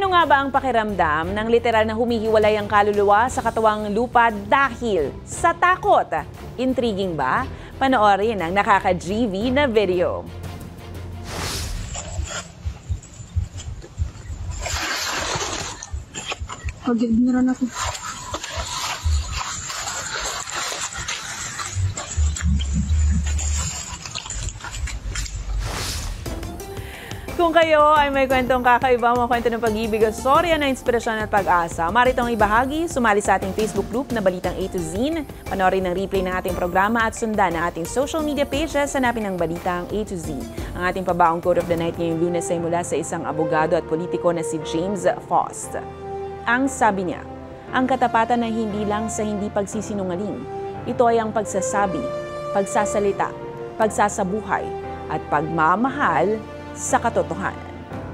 Ano nga ba ang pakiramdam ng literal na humihiwalay ang kaluluwa sa katawang lupa dahil sa takot? Intriguing ba? Panoorin ang nakaka-GV na video. Pag-ignoran ako. Kung kayo ay may kwentong kakaiba, mga kwento ng pag-ibig at storya na inspirasyon at pag-asa, maritong ibahagi, sumali sa ating Facebook group na Balitang A to Z, panoorin ang replay ng ating programa at sundan ang ating social media pages, hanapin ang Balitang A to Z. Ang ating pabaong quote of the night ngayong Lunes ay mula sa isang abogado at politiko na si James Faust. Ang sabi niya, ang katapatan ay hindi lang sa hindi pagsisinungaling. Ito ay ang pagsasabi, pagsasalita, pagsasabuhay, at pagmamahal sa katotohanan.